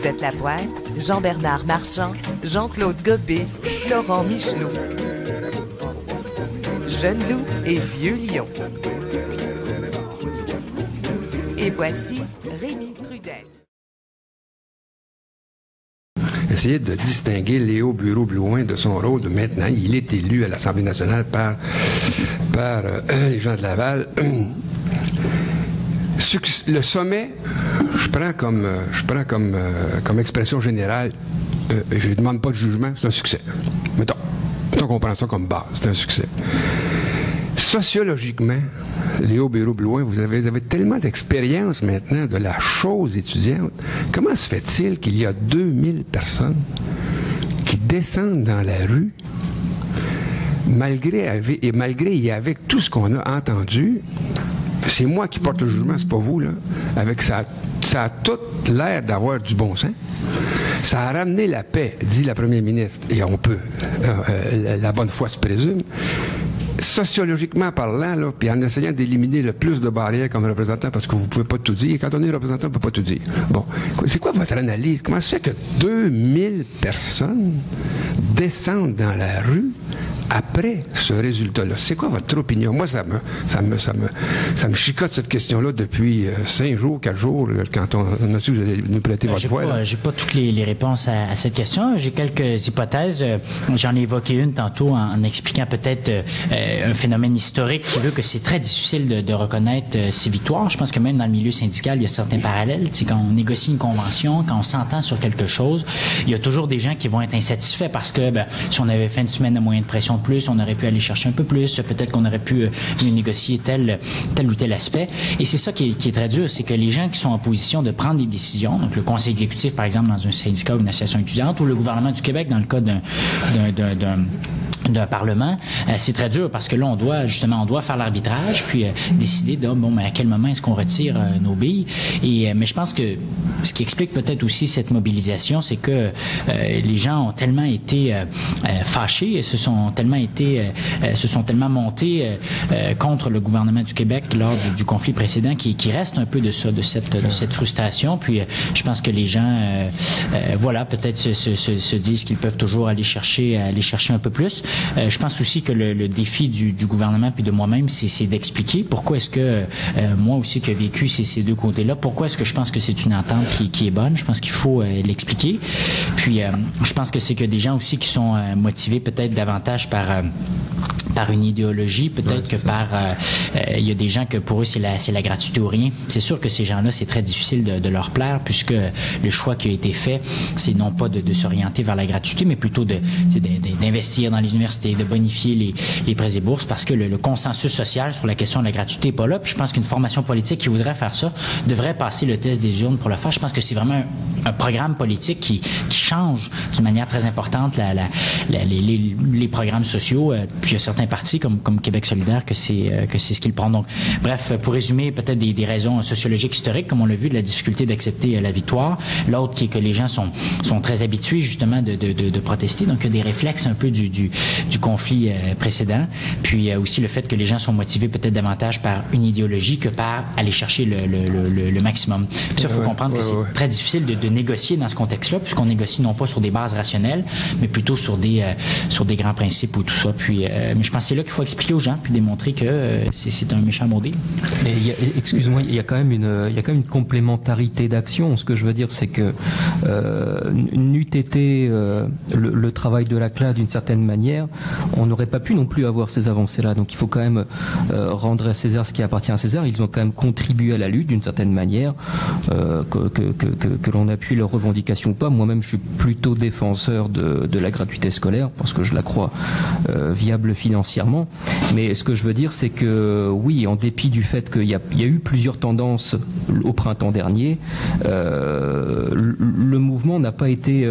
Lisette Lapointe, Jean-Bernard Marchand, Jean-Claude Gobé, Laurent Michelot. Jeune loup et vieux lion. Et voici Rémi Trudel. Essayer de distinguer Léo Bureau-Blouin de son rôle de maintenant. Il est élu à l'Assemblée nationale par les gens de Laval. Le sommet, je prends comme expression générale, je ne demande pas de jugement, c'est un succès. Mettons qu'on prend ça comme base, c'est un succès. Sociologiquement, Léo Bureau-Blouin, vous avez tellement d'expérience maintenant de la chose étudiante. Comment se fait-il qu'il y a 2000 personnes qui descendent dans la rue malgré et avec tout ce qu'on a entendu? C'est moi qui porte le jugement, c'est pas vous, là. Avec ça a tout l'air d'avoir du bon sens. Ça a ramené la paix, dit la première ministre, et on peut, la bonne foi se présume. Sociologiquement parlant, là, puis en essayant d'éliminer le plus de barrières comme représentant, parce que vous pouvez pas tout dire, et quand on est représentant, on peut pas tout dire. Bon, c'est quoi votre analyse? Comment ça fait que 2000 personnes descendent dans la rue après ce résultat-là? C'est quoi votre opinion? Moi, ça me chicote cette question-là depuis 5 jours, 4 jours, quand on a su que vous allez nous prêter votre voix. J'ai pas toutes les réponses à cette question. J'ai quelques hypothèses. J'en ai évoqué une tantôt en expliquant peut-être un phénomène historique qui veut que c'est très difficile de reconnaître ces victoires. Je pense que même dans le milieu syndical, il y a certains parallèles. C'est quand on négocie une convention, quand on s'entend sur quelque chose, il y a toujours des gens qui vont être insatisfaits parce que si on avait fait une semaine de moyens de pression de plus, on aurait pu aller chercher un peu plus, peut-être qu'on aurait pu négocier tel ou tel aspect. Et c'est ça qui est très dur, c'est que les gens qui sont en position de prendre des décisions, donc le conseil exécutif par exemple dans un syndicat ou une association étudiante, ou le gouvernement du Québec dans le cas d'un parlement, c'est très dur parce que là, on doit faire l'arbitrage puis décider de, à quel moment est-ce qu'on retire nos billes. Mais je pense que ce qui explique peut-être aussi cette mobilisation, c'est que les gens ont tellement été fâchés, se sont tellement montés contre le gouvernement du Québec lors du conflit précédent qui reste un peu de cette frustration. Puis je pense que les gens, peut-être se disent qu'ils peuvent toujours aller chercher un peu plus. Je pense aussi que le défi du gouvernement puis de moi-même, c'est d'expliquer pourquoi est-ce que moi aussi qui ai vécu ces deux côtés-là, pourquoi est-ce que je pense que c'est une entente qui est bonne. Je pense qu'il faut l'expliquer. Puis je pense que c'est que des gens aussi qui sont motivés peut-être davantage par une idéologie, peut-être que il y a des gens que pour eux c'est la gratuité ou rien. C'est sûr que ces gens-là, c'est très difficile de leur plaire puisque le choix qui a été fait, c'est non pas de s'orienter vers la gratuité, mais plutôt d'investir dans les universités, de bonifier les prêts et bourses parce que le consensus social sur la question de la gratuité n'est pas là. Puis je pense qu'une formation politique qui voudrait faire ça devrait passer le test des urnes pour le faire. Je pense que c'est vraiment un programme politique qui change d'une manière très importante les programmes sociaux. Puis il y a certains partis comme Québec solidaire que c'est ce qu'ils prennent. Donc, bref, pour résumer, peut-être des raisons sociologiques historiques, comme on l'a vu, de la difficulté d'accepter la victoire. L'autre qui est que les gens sont très habitués justement de protester. Donc, il y a des réflexes un peu du conflit précédent. Puis aussi le fait que les gens sont motivés peut-être davantage par une idéologie que par aller chercher le maximum. Puis ça, il faut comprendre que c'est très difficile de négocier dans ce contexte-là, puisqu'on négocie non pas sur des bases rationnelles, mais plutôt sur des grands principes ou tout ça. Puis, mais je pense que c'est là qu'il faut expliquer aux gens puis démontrer que c'est un méchant mot deal. Mais excuse-moi, il y a quand même une complémentarité d'action. Ce que je veux dire, c'est que n'eût été le travail de la classe d'une certaine manière, on n'aurait pas pu non plus avoir ces avancées-là. Donc il faut quand même rendre à César ce qui appartient à César. Ils ont quand même contribué à la lutte d'une certaine manière, que l'on appuie leurs revendications ou pas. Moi-même, je suis plutôt défenseur de la gratuité scolaire parce que je la crois viable financièrement. Mais ce que je veux dire, c'est que oui, en dépit du fait qu'il y a eu plusieurs tendances au printemps dernier, le mouvement n'a pas été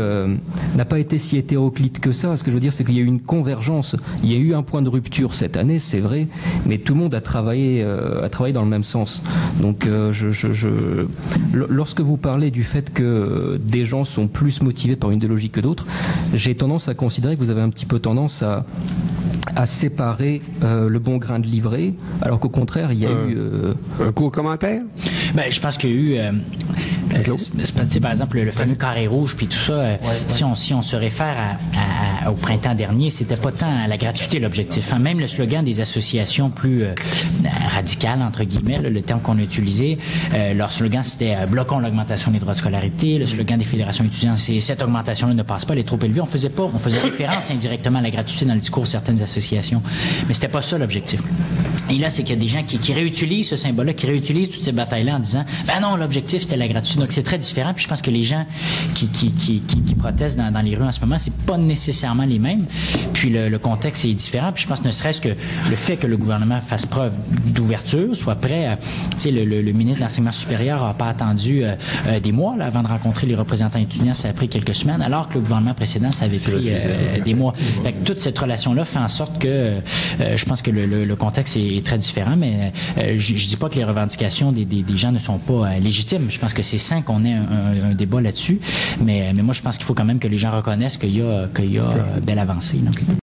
si hétéroclite que ça. Ce que je veux dire, c'est qu'il y a eu une convergence. Il y a eu un point de rupture cette année, c'est vrai, mais tout le monde a travaillé dans le même sens. Donc, lorsque vous parlez du fait que des gens sont plus motivés par une idéologie que d'autres, j'ai tendance à considérer que vous avez un petit peu tendance à séparer le bon grain de livret, alors qu'au contraire, il y a eu... Un court commentaire? Je pense qu'il y a eu... Par exemple, le fameux carré rouge, puis tout ça, si on se réfère au printemps dernier, c'était pas tant à la gratuité l'objectif. Hein. Même le slogan des associations plus radicales, entre guillemets, le terme qu'on a utilisé, leur slogan c'était « Bloquons l'augmentation des droits de scolarité ». Le slogan des fédérations étudiantes, c'est « Cette augmentation-là ne passe pas, elle est trop élevée ». On faisait référence indirectement à la gratuité dans le discours de certaines associations. Mais c'était pas ça l'objectif. Et là, c'est qu'il y a des gens qui réutilisent ce symbole-là, qui réutilisent toutes ces batailles-là en disant « Ben non, l'objectif, c'était la gratuité ». Donc, c'est très différent. Puis je pense que les gens qui protestent dans les rues en ce moment, c'est pas nécessairement les mêmes. Puis le contexte est différent. Puis je pense ne serait-ce que le fait que le gouvernement fasse preuve d'ouverture, soit prêt à... Tu sais, le ministre de l'Enseignement supérieur n'a pas attendu des mois là, avant de rencontrer les représentants étudiants. Ça a pris quelques semaines, alors que le gouvernement précédent, ça avait pris des mois. Fait que toute cette relation-là fait en sorte que je pense que le contexte est très différent, mais je dis pas que les revendications des gens ne sont pas légitimes. Je pense que c'est sain qu'on ait un débat là-dessus, mais moi je pense qu'il faut quand même que les gens reconnaissent qu'il y a belle avancée. Donc.